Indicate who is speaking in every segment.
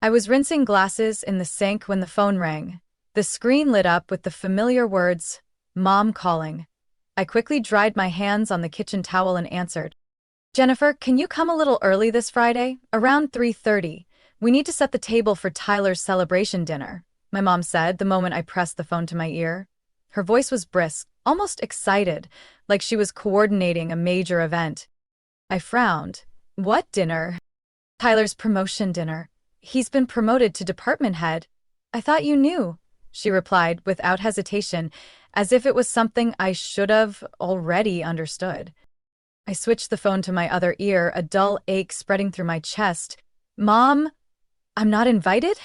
Speaker 1: I was rinsing glasses in the sink when the phone rang. The screen lit up with the familiar words, "Mom calling." I quickly dried my hands on the kitchen towel and answered. "Jennifer, can you come a little early this Friday? Around 3:30. We need to set the table for Tyler's celebration dinner," my mom said the moment I pressed the phone to my ear. Her voice was brisk, almost excited, like she was coordinating a major event. I frowned. "What dinner?" "Tyler's promotion dinner. He's been promoted to department head." "I thought you knew," she replied without hesitation, as if it was something I should have already understood. I switched the phone to my other ear, a dull ache spreading through my chest. "Mom, I'm not invited?"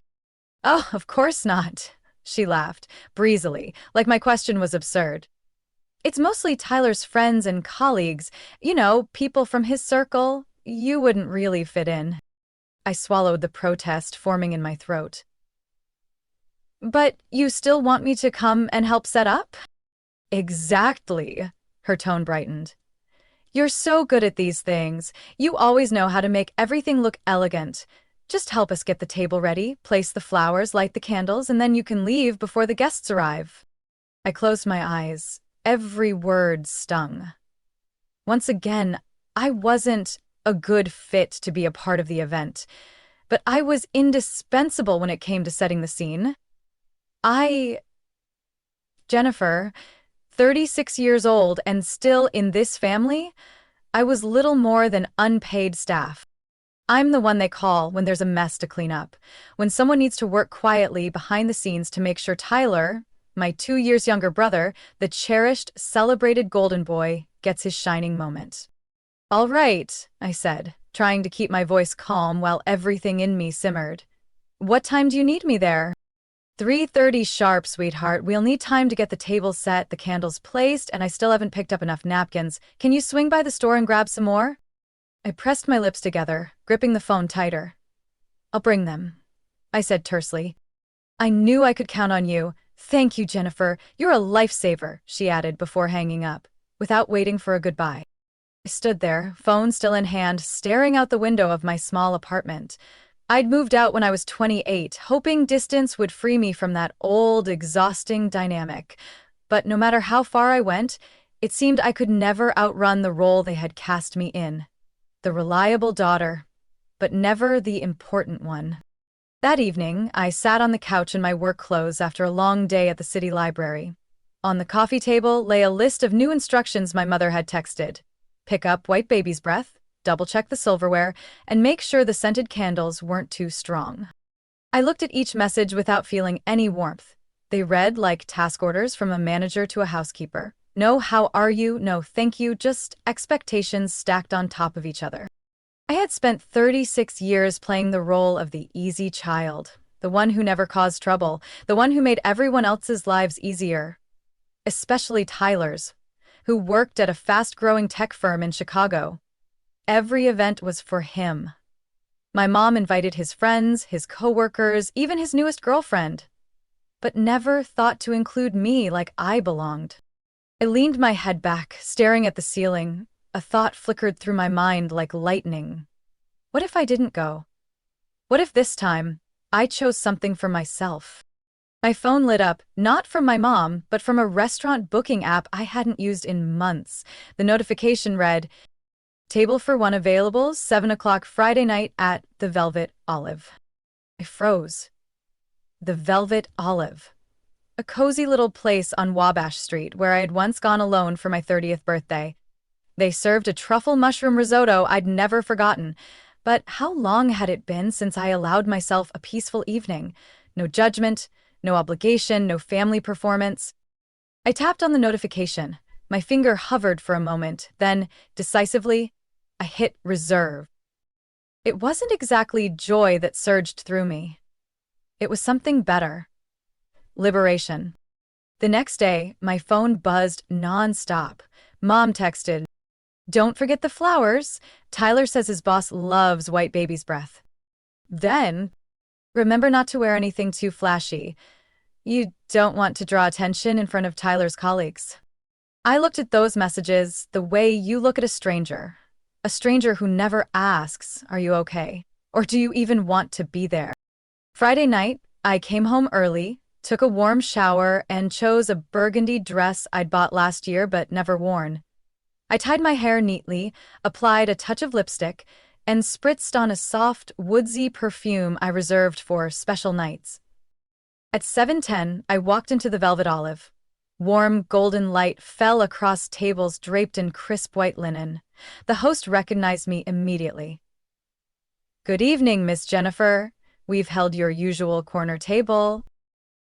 Speaker 1: "Oh, of course not," she laughed, breezily, like my question was absurd. "It's mostly Tyler's friends and colleagues, people from his circle. You wouldn't really fit in." I swallowed the protest forming in my throat. "But you still want me to come and help set up?" "Exactly," her tone brightened. "You're so good at these things. You always know how to make everything look elegant. Just help us get the table ready, place the flowers, light the candles, and then you can leave before the guests arrive." I closed my eyes. Every word stung. Once again, I wasn't a good fit to be a part of the event, but I was indispensable when it came to setting the scene. I, Jennifer, 36 years old and still in this family, I was little more than unpaid staff. I'm the one they call when there's a mess to clean up, when someone needs to work quietly behind the scenes to make sure Tyler, my 2 years younger brother, the cherished, celebrated golden boy, gets his shining moment. "All right," I said, trying to keep my voice calm while everything in me simmered. "What time do you need me there?" "3:30 sharp, sweetheart. We'll need time to get the table set, the candles placed, and I still haven't picked up enough napkins. Can you swing by the store and grab some more?" I pressed my lips together, gripping the phone tighter. "I'll bring them," I said tersely. "I knew I could count on you. Thank you, Jennifer. You're a lifesaver," she added before hanging up, without waiting for a goodbye. I stood there, phone still in hand, staring out the window of my small apartment. I'd moved out when I was 28, hoping distance would free me from that old, exhausting dynamic. But no matter how far I went, it seemed I could never outrun the role they had cast me in. The reliable daughter, but never the important one. That evening, I sat on the couch in my work clothes after a long day at the city library. On the coffee table lay a list of new instructions my mother had texted. Pick up white baby's breath, double-check the silverware, and make sure the scented candles weren't too strong. I looked at each message without feeling any warmth. They read like task orders from a manager to a housekeeper. No "how are you," no "thank you," just expectations stacked on top of each other. I had spent 36 years playing the role of the easy child, the one who never caused trouble, the one who made everyone else's lives easier. Especially Tyler's, who worked at a fast-growing tech firm in Chicago. Every event was for him. My mom invited his friends, his coworkers, even his newest girlfriend, but never thought to include me like I belonged. I leaned my head back, staring at the ceiling. A thought flickered through my mind like lightning. What if I didn't go? What if this time I chose something for myself? My phone lit up, not from my mom, but from a restaurant booking app I hadn't used in months. The notification read, "Table for one available, 7 o'clock Friday night at the Velvet Olive." I froze. The Velvet Olive. A cozy little place on Wabash Street where I had once gone alone for my 30th birthday. They served a truffle mushroom risotto I'd never forgotten. But how long had it been since I allowed myself a peaceful evening? No judgment, no obligation, no family performance. I tapped on the notification. My finger hovered for a moment, then, decisively, I hit reserve. It wasn't exactly joy that surged through me. It was something better. Liberation. The next day, my phone buzzed non-stop. Mom texted, "Don't forget the flowers. Tyler says his boss loves white baby's breath." Then, "Remember not to wear anything too flashy. You don't want to draw attention in front of Tyler's colleagues." I looked at those messages the way you look at a stranger who never asks, "Are you okay?" Or "Do you even want to be there?" Friday night, I came home early, took a warm shower, and chose a burgundy dress I'd bought last year but never worn. I tied my hair neatly, applied a touch of lipstick, and spritzed on a soft, woodsy perfume I reserved for special nights. At 7:10, I walked into the Velvet Olive. Warm, golden light fell across tables draped in crisp white linen. The host recognized me immediately. "Good evening, Miss Jennifer. We've held your usual corner table."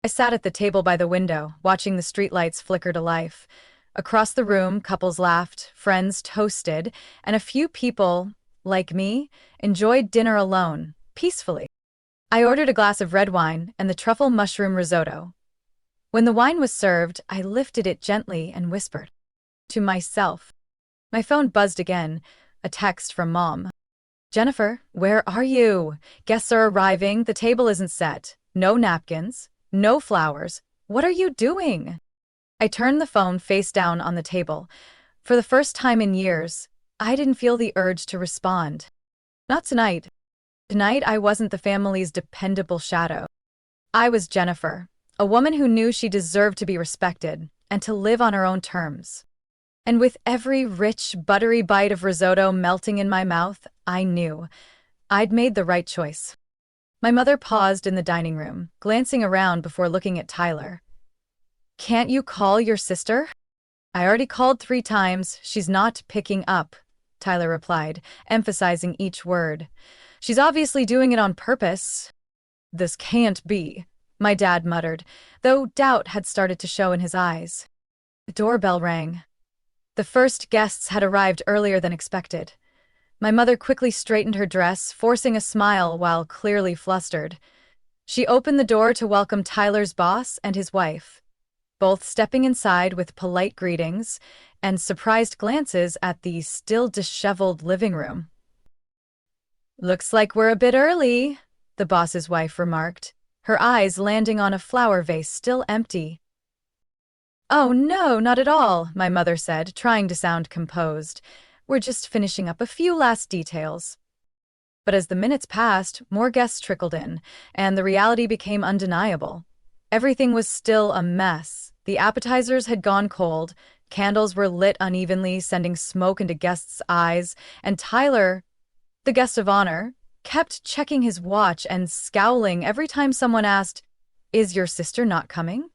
Speaker 1: I sat at the table by the window, watching the streetlights flicker to life. Across the room, couples laughed, friends toasted, and a few people, like me, enjoyed dinner alone, peacefully. I ordered a glass of red wine and the truffle mushroom risotto. When the wine was served, I lifted it gently and whispered to myself. My phone buzzed again, a text from Mom. "Jennifer, where are you? Guests are arriving, the table isn't set. No napkins, no flowers. What are you doing?" I turned the phone face down on the table. For the first time in years, I didn't feel the urge to respond. Not tonight. Tonight, I wasn't the family's dependable shadow. I was Jennifer, a woman who knew she deserved to be respected and to live on her own terms. And with every rich, buttery bite of risotto melting in my mouth, I knew I'd made the right choice. My mother paused in the dining room, glancing around before looking at Tyler. "Can't you call your sister?" "I already called 3 times. She's not picking up," Tyler replied, emphasizing each word. "She's obviously doing it on purpose." "This can't be," my dad muttered, though doubt had started to show in his eyes. The doorbell rang. The first guests had arrived earlier than expected. My mother quickly straightened her dress, forcing a smile while clearly flustered. She opened the door to welcome Tyler's boss and his wife, both stepping inside with polite greetings and surprised glances at the still disheveled living room. "Looks like we're a bit early," the boss's wife remarked, her eyes landing on a flower vase still empty. "Oh no, not at all," my mother said, trying to sound composed. "We're just finishing up a few last details." But as the minutes passed, more guests trickled in, and the reality became undeniable. Everything was still a mess. The appetizers had gone cold, candles were lit unevenly, sending smoke into guests' eyes, and Tyler, the guest of honor, kept checking his watch and scowling every time someone asked, "Is your sister not coming?"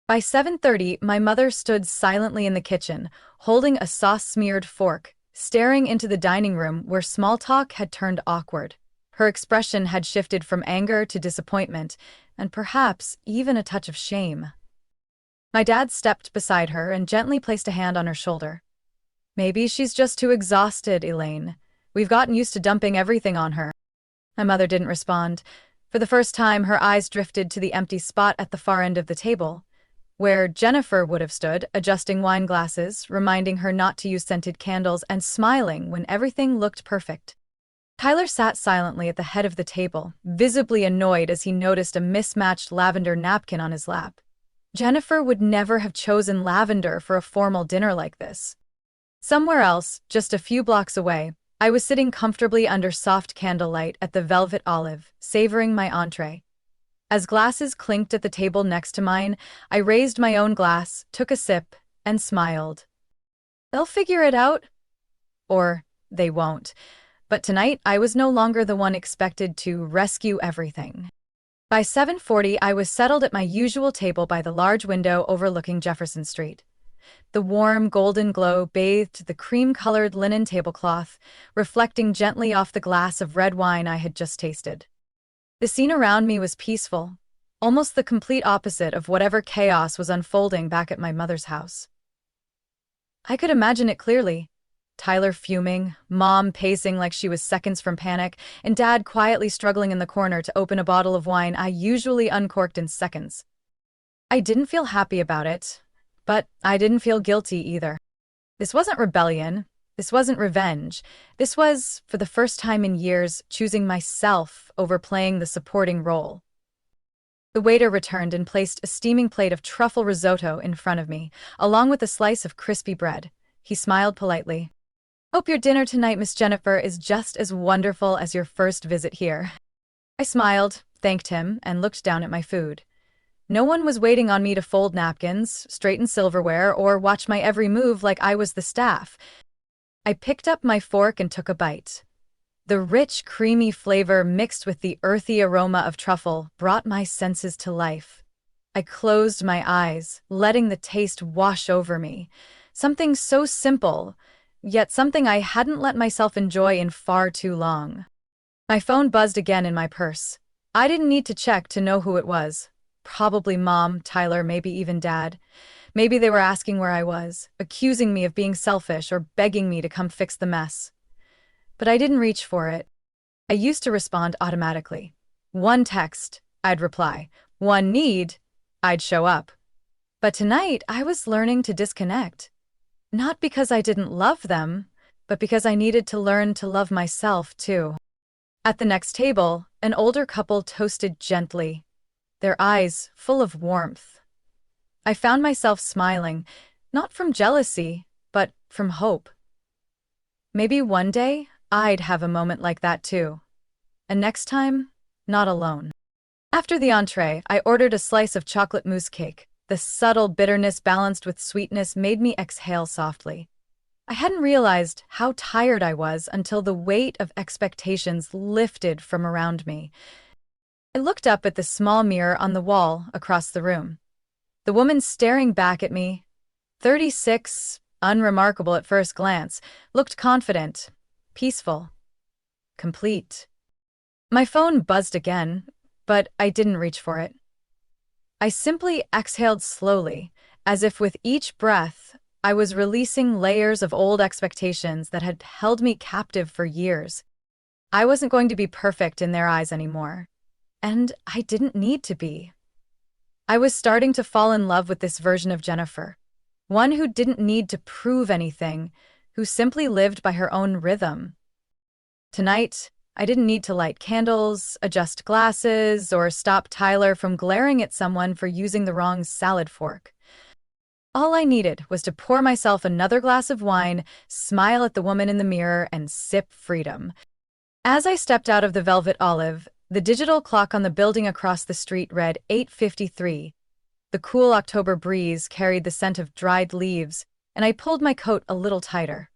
Speaker 1: By 7:30, my mother stood silently in the kitchen, holding a sauce-smeared fork, staring into the dining room where small talk had turned awkward. Her expression had shifted from anger to disappointment, and perhaps even a touch of shame. My dad stepped beside her and gently placed a hand on her shoulder. "Maybe she's just too exhausted, Elaine. We've gotten used to dumping everything on her." My mother didn't respond. For the first time, her eyes drifted to the empty spot at the far end of the table, where Jennifer would have stood, adjusting wine glasses, reminding her not to use scented candles, and smiling when everything looked perfect. Tyler sat silently at the head of the table, visibly annoyed as he noticed a mismatched lavender napkin on his lap. Jennifer would never have chosen lavender for a formal dinner like this. Somewhere else, just a few blocks away, I was sitting comfortably under soft candlelight at the Velvet Olive, savoring my entree. As glasses clinked at the table next to mine, I raised my own glass, took a sip, and smiled. They'll figure it out. Or they won't. But tonight, I was no longer the one expected to rescue everything. By 7:40, I was settled at my usual table by the large window overlooking Jefferson Street. The warm, golden glow bathed the cream-colored linen tablecloth, reflecting gently off the glass of red wine I had just tasted. The scene around me was peaceful, almost the complete opposite of whatever chaos was unfolding back at my mother's house. I could imagine it clearly. Tyler fuming, Mom pacing like she was seconds from panic, and Dad quietly struggling in the corner to open a bottle of wine I usually uncorked in seconds. I didn't feel happy about it, but I didn't feel guilty either. This wasn't rebellion. This wasn't revenge. This was, for the first time in years, choosing myself over playing the supporting role. The waiter returned and placed a steaming plate of truffle risotto in front of me, along with a slice of crispy bread. He smiled politely. "Hope your dinner tonight, Miss Jennifer, is just as wonderful as your first visit here." I smiled, thanked him, and looked down at my food. No one was waiting on me to fold napkins, straighten silverware, or watch my every move like I was the staff. I picked up my fork and took a bite. The rich, creamy flavor mixed with the earthy aroma of truffle brought my senses to life. I closed my eyes, letting the taste wash over me. Something so simple, yet something I hadn't let myself enjoy in far too long. My phone buzzed again in my purse. I didn't need to check to know who it was. Probably Mom, Tyler, maybe even Dad. Maybe they were asking where I was, accusing me of being selfish or begging me to come fix the mess. But I didn't reach for it. I used to respond automatically. One text, I'd reply. One need, I'd show up. But tonight, I was learning to disconnect. Not because I didn't love them, but because I needed to learn to love myself, too. At the next table, an older couple toasted gently, their eyes full of warmth. I found myself smiling, not from jealousy, but from hope. Maybe one day, I'd have a moment like that too. And next time, not alone. After the entree, I ordered a slice of chocolate mousse cake. The subtle bitterness balanced with sweetness made me exhale softly. I hadn't realized how tired I was until the weight of expectations lifted from around me. I looked up at the small mirror on the wall across the room. The woman staring back at me, 36, unremarkable at first glance, looked confident, peaceful, complete. My phone buzzed again, but I didn't reach for it. I simply exhaled slowly, as if with each breath, I was releasing layers of old expectations that had held me captive for years. I wasn't going to be perfect in their eyes anymore, and I didn't need to be. I was starting to fall in love with this version of Jennifer, one who didn't need to prove anything, who simply lived by her own rhythm. Tonight, I didn't need to light candles, adjust glasses, or stop Tyler from glaring at someone for using the wrong salad fork. All I needed was to pour myself another glass of wine, smile at the woman in the mirror, and sip freedom. As I stepped out of the Velvet Olive, the digital clock on the building across the street read 8:53. The cool October breeze carried the scent of dried leaves, and I pulled my coat a little tighter.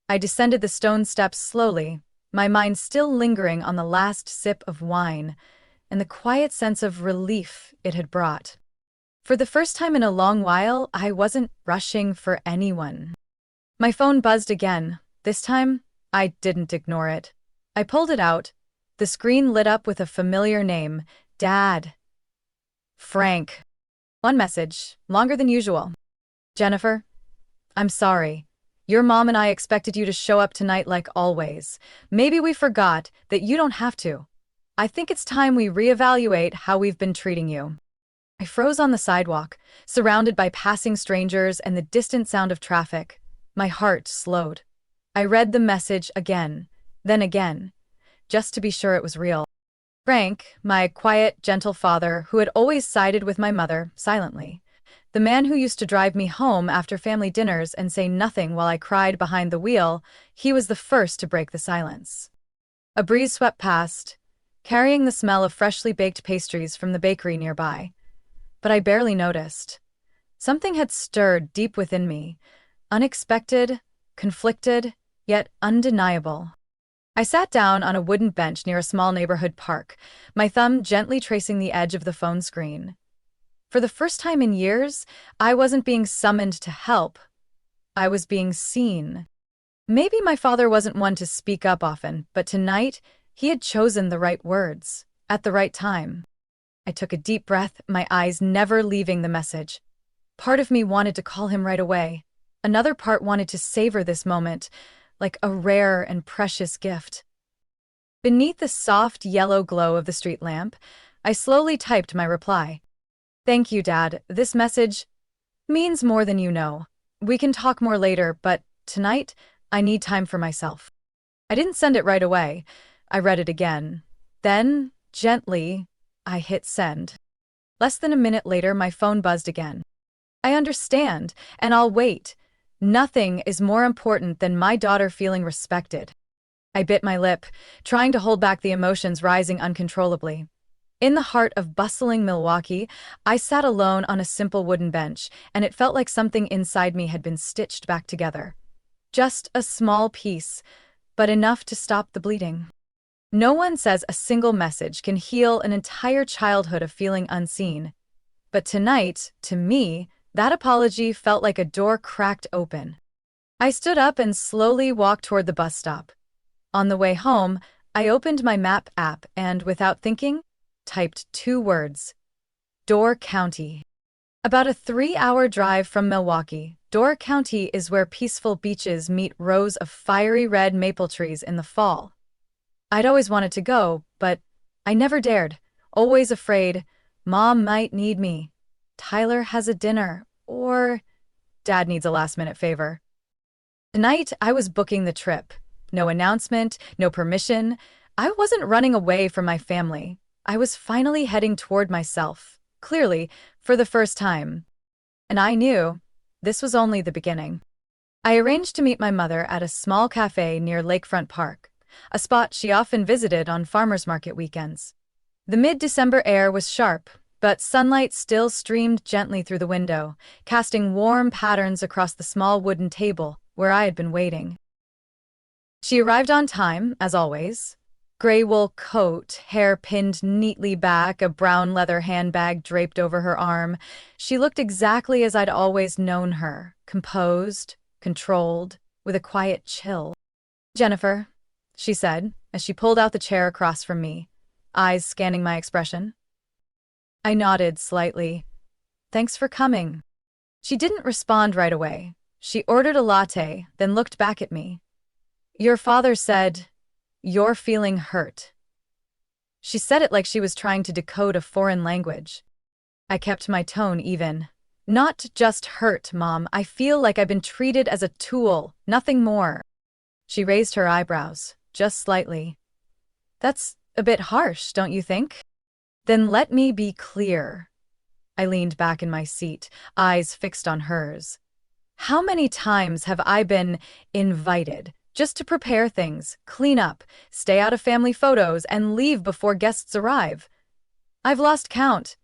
Speaker 1: I descended the stone steps slowly, my mind still lingering on the last sip of wine and the quiet sense of relief it had brought. For the first time in a long while, I wasn't rushing for anyone. My phone buzzed again. This time, I didn't ignore it. I pulled it out. The screen lit up with a familiar name, Dad. Frank. One message, longer than usual. Jennifer, I'm sorry. Your mom and I expected you to show up tonight like always. Maybe we forgot that you don't have to. I think it's time we reevaluate how we've been treating you. I froze on the sidewalk, surrounded by passing strangers and the distant sound of traffic. My heart slowed. I read the message again, then again, just to be sure it was real. Frank, my quiet, gentle father who had always sided with my mother, silently. The man who used to drive me home after family dinners and say nothing while I cried behind the wheel, he was the first to break the silence. A breeze swept past, carrying the smell of freshly baked pastries from the bakery nearby. But I barely noticed. Something had stirred deep within me, unexpected, conflicted, yet undeniable. I sat down on a wooden bench near a small neighborhood park, my thumb gently tracing the edge of the phone screen. For the first time in years, I wasn't being summoned to help. I was being seen. Maybe my father wasn't one to speak up often, but tonight, he had chosen the right words, at the right time. I took a deep breath, my eyes never leaving the message. Part of me wanted to call him right away. Another part wanted to savor this moment, like a rare and precious gift. Beneath the soft yellow glow of the street lamp, I slowly typed my reply. Thank you, Dad. This message means more than you know. We can talk more later, but tonight, I need time for myself. I didn't send it right away. I read it again. Then, gently, I hit send. Less than a minute later, my phone buzzed again. I understand, and I'll wait. Nothing is more important than my daughter feeling respected. I bit my lip, trying to hold back the emotions rising uncontrollably. In the heart of bustling Milwaukee, I sat alone on a simple wooden bench, and it felt like something inside me had been stitched back together. Just a small piece, but enough to stop the bleeding. No one says a single message can heal an entire childhood of feeling unseen. But tonight, to me, that apology felt like a door cracked open. I stood up and slowly walked toward the bus stop. On the way home, I opened my map app and, without thinking, typed 2 words: Door County. About a 3-hour drive from Milwaukee, Door County is where peaceful beaches meet rows of fiery red maple trees in the fall. I'd always wanted to go, but I never dared, always afraid Mom might need me, Tyler has a dinner, or Dad needs a last-minute favor. Tonight, I was booking the trip. No announcement, no permission. I wasn't running away from my family. I was finally heading toward myself, clearly, for the first time. And I knew this was only the beginning. I arranged to meet my mother at a small cafe near Lakefront Park, a spot she often visited on farmers market weekends. The mid-December air was sharp, but sunlight still streamed gently through the window, casting warm patterns across the small wooden table where I had been waiting. She arrived on time, as always. Gray wool coat, hair pinned neatly back, a brown leather handbag draped over her arm. She looked exactly as I'd always known her, composed, controlled, with a quiet chill. "Jennifer," she said, as she pulled out the chair across from me, eyes scanning my expression. I nodded slightly. "Thanks for coming." She didn't respond right away. She ordered a latte, then looked back at me. "Your father said, you're feeling hurt." She said it like she was trying to decode a foreign language. I kept my tone even. "Not just hurt, Mom. I feel like I've been treated as a tool, nothing more." She raised her eyebrows, just slightly. "That's a bit harsh, don't you think?" "Then let me be clear." I leaned back in my seat, eyes fixed on hers. "How many times have I been invited just to prepare things, clean up, stay out of family photos, and leave before guests arrive? I've lost count.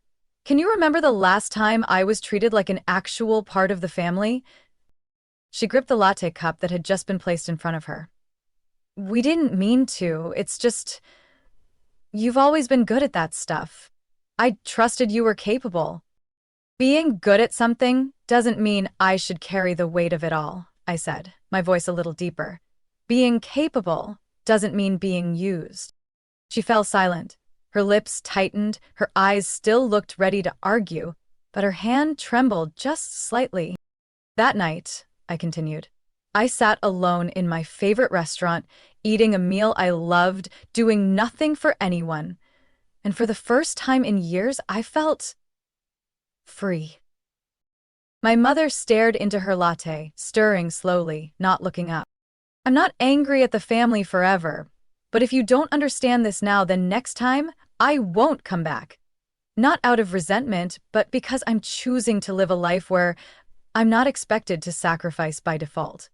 Speaker 1: Can you remember the last time I was treated like an actual part of the family?" She gripped the latte cup that had just been placed in front of her. "We didn't mean to. It's just, you've always been good at that stuff. I trusted you were capable." "Being good at something doesn't mean I should carry the weight of it all," I said, my voice a little deeper. "Being capable doesn't mean being used." She fell silent. Her lips tightened, her eyes still looked ready to argue, but her hand trembled just slightly. "That night," I continued, "I sat alone in my favorite restaurant, eating a meal I loved, doing nothing for anyone. And for the first time in years, I felt free." My mother stared into her latte, stirring slowly, not looking up. "I'm not angry at the family forever, but if you don't understand this now, then next time, I won't come back. Not out of resentment, but because I'm choosing to live a life where I'm not expected to sacrifice by default."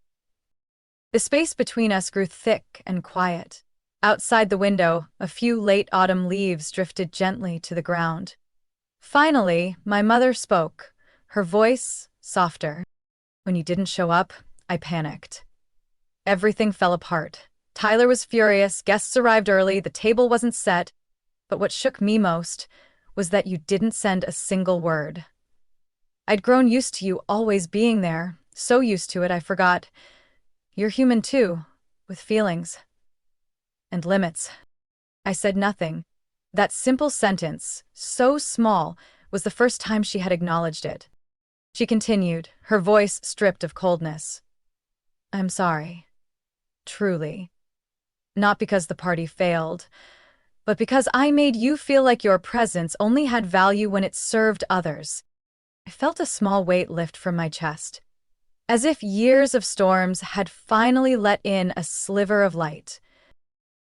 Speaker 1: The space between us grew thick and quiet. Outside the window, a few late autumn leaves drifted gently to the ground. Finally, my mother spoke, her voice softer. "When you didn't show up, I panicked. Everything fell apart. Tyler was furious, guests arrived early, the table wasn't set. But what shook me most was that you didn't send a single word. I'd grown used to you always being there, so used to it I forgot. You're human too, with feelings. And limits." I said nothing. That simple sentence, so small, was the first time she had acknowledged it. She continued, her voice stripped of coldness. "I'm sorry. Truly. Not because the party failed, but because I made you feel like your presence only had value when it served others." I felt a small weight lift from my chest, as if years of storms had finally let in a sliver of light.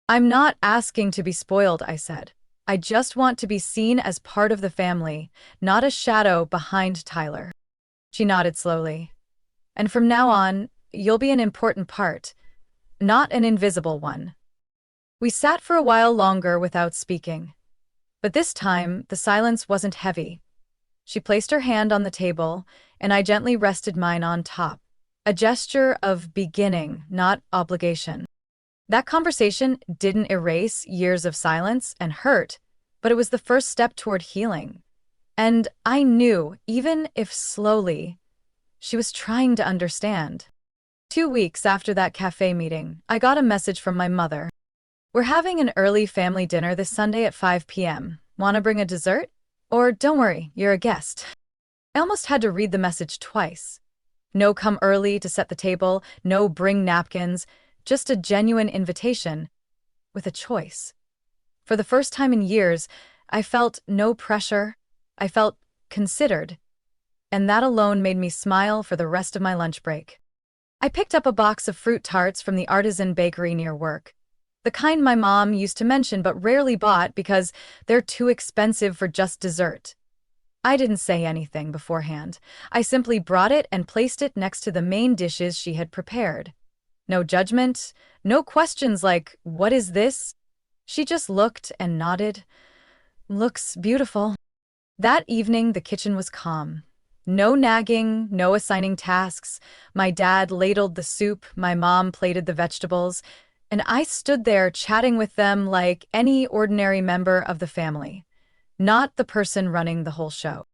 Speaker 1: "I'm not asking to be spoiled," I said. "I just want to be seen as part of the family, not a shadow behind Tyler." She nodded slowly. "And from now on, you'll be an important part, not an invisible one." We sat for a while longer without speaking. But this time, the silence wasn't heavy. She placed her hand on the table, and I gently rested mine on top. A gesture of beginning, not obligation. That conversation didn't erase years of silence and hurt, but it was the first step toward healing. And I knew, even if slowly, she was trying to understand. 2 weeks after that cafe meeting, I got a message from my mother. "We're having an early family dinner this Sunday at 5 p.m. Want to bring a dessert? Or don't worry, you're a guest." I almost had to read the message twice. No come early to set the table, no bring napkins, just a genuine invitation with a choice. For the first time in years, I felt no pressure. I felt considered. And that alone made me smile for the rest of my lunch break. I picked up a box of fruit tarts from the artisan bakery near work. The kind my mom used to mention but rarely bought because they're too expensive for just dessert. I didn't say anything beforehand. I simply brought it and placed it next to the main dishes she had prepared. No judgment, no questions like, "What is this?" She just looked and nodded. "Looks beautiful." That evening, the kitchen was calm. No nagging, no assigning tasks. My dad ladled the soup, my mom plated the vegetables, and I stood there chatting with them like any ordinary member of the family, not the person running the whole show.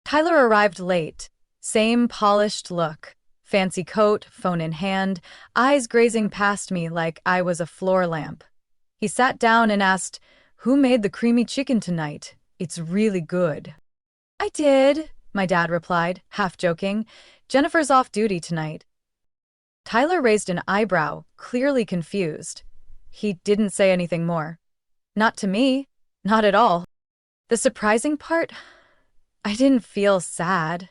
Speaker 1: Tyler arrived late. Same polished look. Fancy coat, phone in hand, eyes grazing past me like I was a floor lamp. He sat down and asked, "Who made the creamy chicken tonight? It's really good." "I did," my dad replied, half joking. "Jennifer's off duty tonight." Tyler raised an eyebrow, clearly confused. He didn't say anything more. Not to me. Not at all. The surprising part? I didn't feel sad.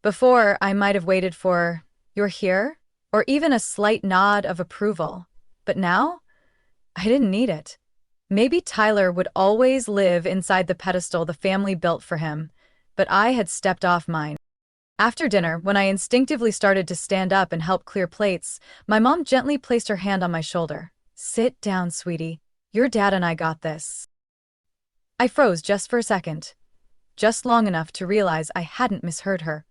Speaker 1: Before, I might have waited for, "You're here?" or even a slight nod of approval. But now? I didn't need it. Maybe Tyler would always live inside the pedestal the family built for him, but I had stepped off mine. After dinner, when I instinctively started to stand up and help clear plates, my mom gently placed her hand on my shoulder. "Sit down, sweetie. Your dad and I got this." I froze just for a second, just long enough to realize I hadn't misheard her.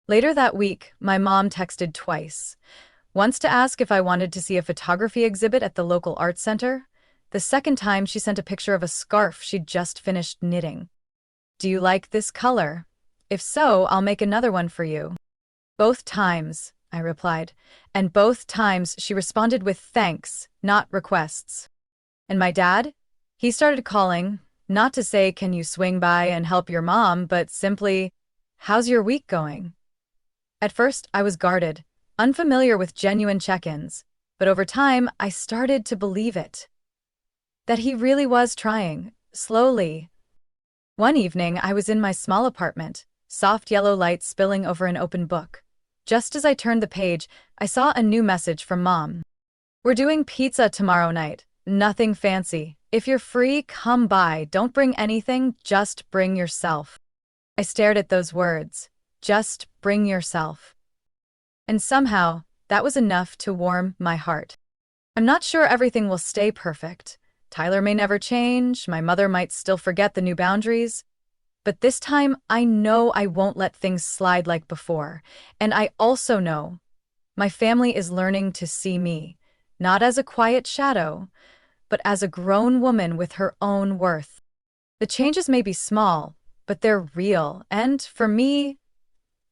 Speaker 1: Later that week, my mom texted twice. Once to ask if I wanted to see a photography exhibit at the local art center. The second time, she sent a picture of a scarf she'd just finished knitting. "Do you like this color? If so, I'll make another one for you." "Both times," I replied, and both times she responded with thanks, not requests. And my dad? He started calling, not to say, "Can you swing by and help your mom," but simply, "How's your week going?" At first, I was guarded, unfamiliar with genuine check-ins, but over time, I started to believe it. That he really was trying, slowly. One evening, I was in my small apartment, soft yellow light spilling over an open book. Just as I turned the page, I saw a new message from Mom. "We're doing pizza tomorrow night. Nothing fancy. If you're free, come by. Don't bring anything, just bring yourself." I stared at those words. Just bring yourself. And somehow, that was enough to warm my heart. I'm not sure everything will stay perfect. Tyler may never change, my mother might still forget the new boundaries. But this time, I know I won't let things slide like before. And I also know my family is learning to see me, not as a quiet shadow, but as a grown woman with her own worth. The changes may be small, but they're real, and for me,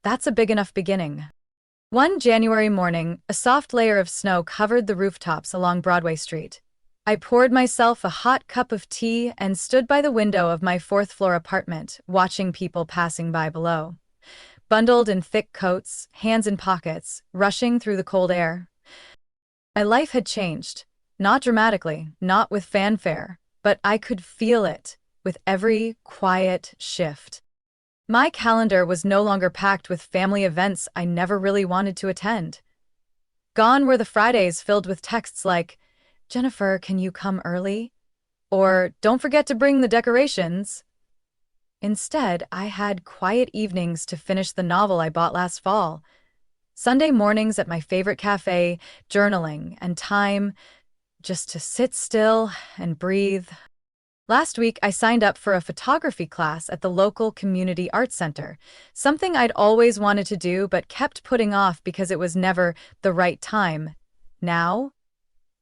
Speaker 1: that's a big enough beginning. One January morning, a soft layer of snow covered the rooftops along Broadway Street. I poured myself a hot cup of tea and stood by the window of my fourth-floor apartment, watching people passing by below. Bundled in thick coats, hands in pockets, rushing through the cold air. My life had changed. Not dramatically, not with fanfare, but I could feel it with every quiet shift. My calendar was no longer packed with family events I never really wanted to attend. Gone were the Fridays filled with texts like, "Jennifer, can you come early?" Or, "Don't forget to bring the decorations." Instead, I had quiet evenings to finish the novel I bought last fall. Sunday mornings at my favorite cafe, journaling, and time just to sit still and breathe. Last week, I signed up for a photography class at the local community art center, something I'd always wanted to do but kept putting off because it was never the right time. Now,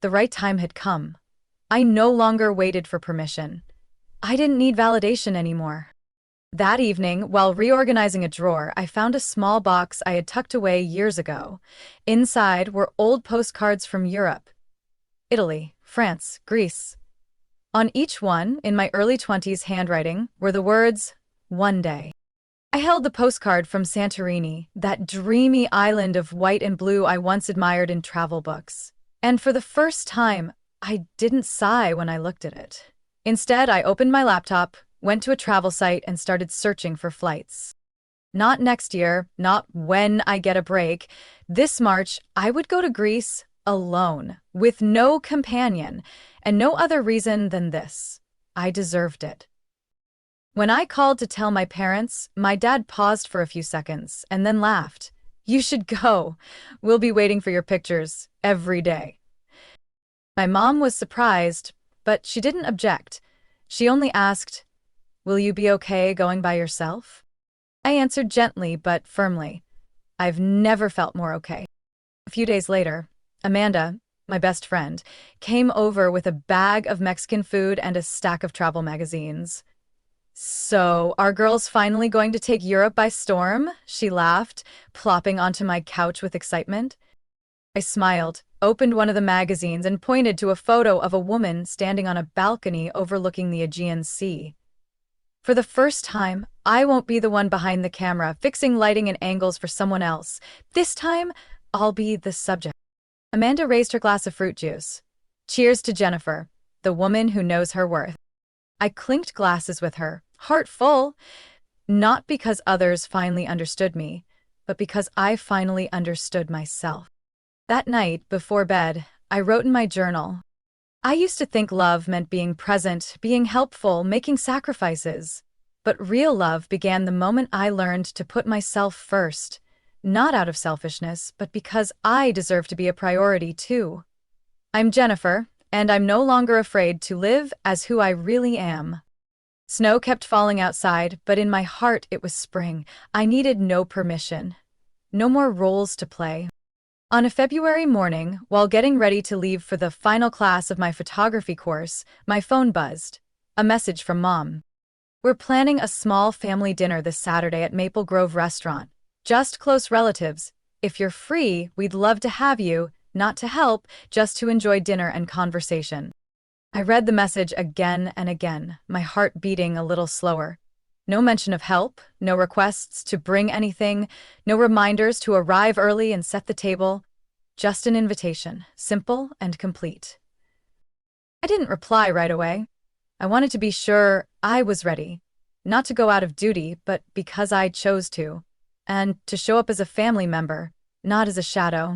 Speaker 1: the right time had come. I no longer waited for permission. I didn't need validation anymore. That evening, while reorganizing a drawer, I found a small box I had tucked away years ago. Inside were old postcards from Europe, Italy, France, Greece. On each one, in my early 20s handwriting, were the words, "One day." I held the postcard from Santorini, that dreamy island of white and blue I once admired in travel books. And for the first time, I didn't sigh when I looked at it. Instead, I opened my laptop, went to a travel site, and started searching for flights. Not next year, not when I get a break. This March, I would go to Greece alone, with no companion, and no other reason than this. I deserved it. When I called to tell my parents, my dad paused for a few seconds and then laughed. "You should go. We'll be waiting for your pictures every day." My mom was surprised, but she didn't object. She only asked, "Will you be okay going by yourself?" I answered gently but firmly. I've never felt more okay. A few days later, Amanda, my best friend, came over with a bag of Mexican food and a stack of travel magazines. "So, are girls finally going to take Europe by storm?" She laughed, plopping onto my couch with excitement. I smiled, opened one of the magazines, and pointed to a photo of a woman standing on a balcony overlooking the Aegean Sea. For the first time, I won't be the one behind the camera, fixing lighting and angles for someone else. This time, I'll be the subject. Amanda raised her glass of fruit juice. "Cheers to Jennifer, the woman who knows her worth." I clinked glasses with her, heart full, not because others finally understood me, but because I finally understood myself. That night, before bed, I wrote in my journal. I used to think love meant being present, being helpful, making sacrifices. But real love began the moment I learned to put myself first, not out of selfishness, but because I deserve to be a priority too. I'm Jennifer, and I'm no longer afraid to live as who I really am. Snow kept falling outside, but in my heart it was spring. I needed no permission. No more roles to play. On a February morning, while getting ready to leave for the final class of my photography course, my phone buzzed. A message from Mom. "We're planning a small family dinner this Saturday at Maple Grove Restaurant. Just close relatives. If you're free, we'd love to have you, not to help, just to enjoy dinner and conversation." I read the message again and again, my heart beating a little slower. No mention of help, no requests to bring anything, no reminders to arrive early and set the table. Just an invitation, simple and complete. I didn't reply right away. I wanted to be sure I was ready. Not to go out of duty, but because I chose to. And to show up as a family member, not as a shadow.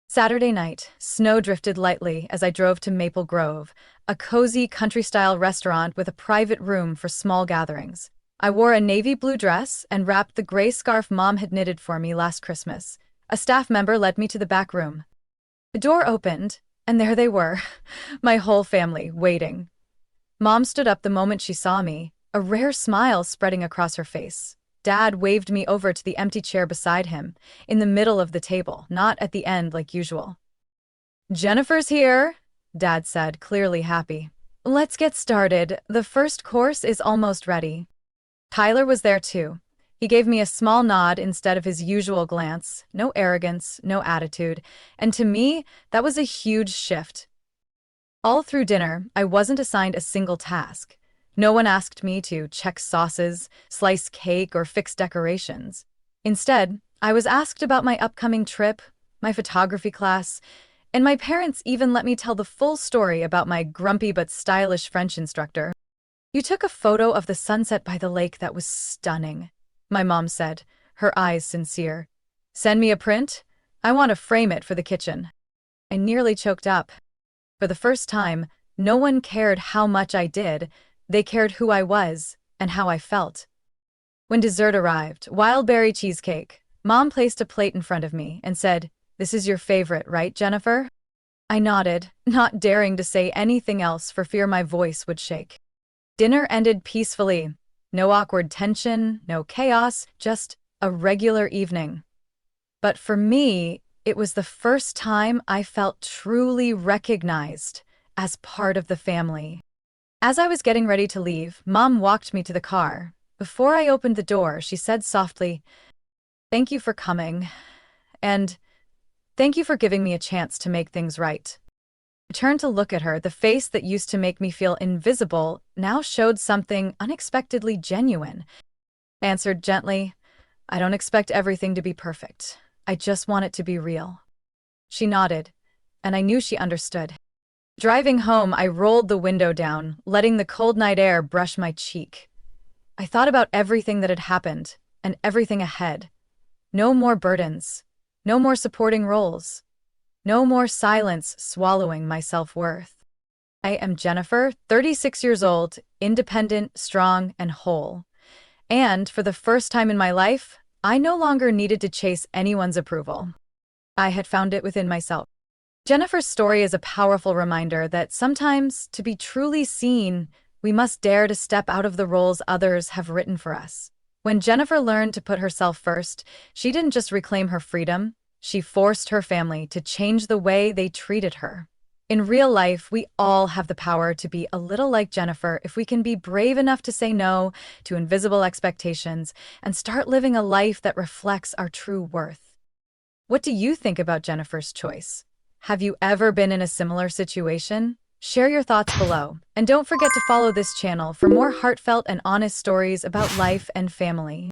Speaker 1: Saturday night, snow drifted lightly as I drove to Maple Grove, a cozy country-style restaurant with a private room for small gatherings. I wore a navy blue dress and wrapped the gray scarf Mom had knitted for me last Christmas. A staff member led me to the back room. The door opened, and there they were, my whole family, waiting. Mom stood up the moment she saw me, a rare smile spreading across her face. Dad waved me over to the empty chair beside him, in the middle of the table, not at the end like usual. "Jennifer's here," Dad said, clearly happy. "Let's get started. The first course is almost ready." Tyler was there too. He gave me a small nod instead of his usual glance, no arrogance, no attitude, and to me, that was a huge shift. All through dinner, I wasn't assigned a single task. No one asked me to check sauces, slice cake, or fix decorations. Instead, I was asked about my upcoming trip, my photography class, and my parents even let me tell the full story about my grumpy but stylish French instructor. "You took a photo of the sunset by the lake that was stunning," my mom said, her eyes sincere. "Send me a print? I want to frame it for the kitchen." I nearly choked up. For the first time, no one cared how much I did. They cared who I was and how I felt. When dessert arrived, wild berry cheesecake, Mom placed a plate in front of me and said, "This is your favorite, right, Jennifer?" I nodded, not daring to say anything else for fear my voice would shake. Dinner ended peacefully. No awkward tension, no chaos, just a regular evening. But for me, it was the first time I felt truly recognized as part of the family. As I was getting ready to leave, Mom walked me to the car. Before I opened the door, she said softly, "Thank you for coming, and thank you for giving me a chance to make things right." I turned to look at her. The face that used to make me feel invisible now showed something unexpectedly genuine. I answered gently, "I don't expect everything to be perfect. I just want it to be real." She nodded, and I knew she understood. Driving home, I rolled the window down, letting the cold night air brush my cheek. I thought about everything that had happened, and everything ahead. No more burdens. No more supporting roles. No more silence swallowing my self-worth. I am Jennifer, 36 years old, independent, strong, and whole. And for the first time in my life, I no longer needed to chase anyone's approval. I had found it within myself. Jennifer's story is a powerful reminder that sometimes, to be truly seen, we must dare to step out of the roles others have written for us. When Jennifer learned to put herself first, she didn't just reclaim her freedom, she forced her family to change the way they treated her. In real life, we all have the power to be a little like Jennifer if we can be brave enough to say no to invisible expectations and start living a life that reflects our true worth. What do you think about Jennifer's choice? Have you ever been in a similar situation? Share your thoughts below, and don't forget to follow this channel for more heartfelt and honest stories about life and family.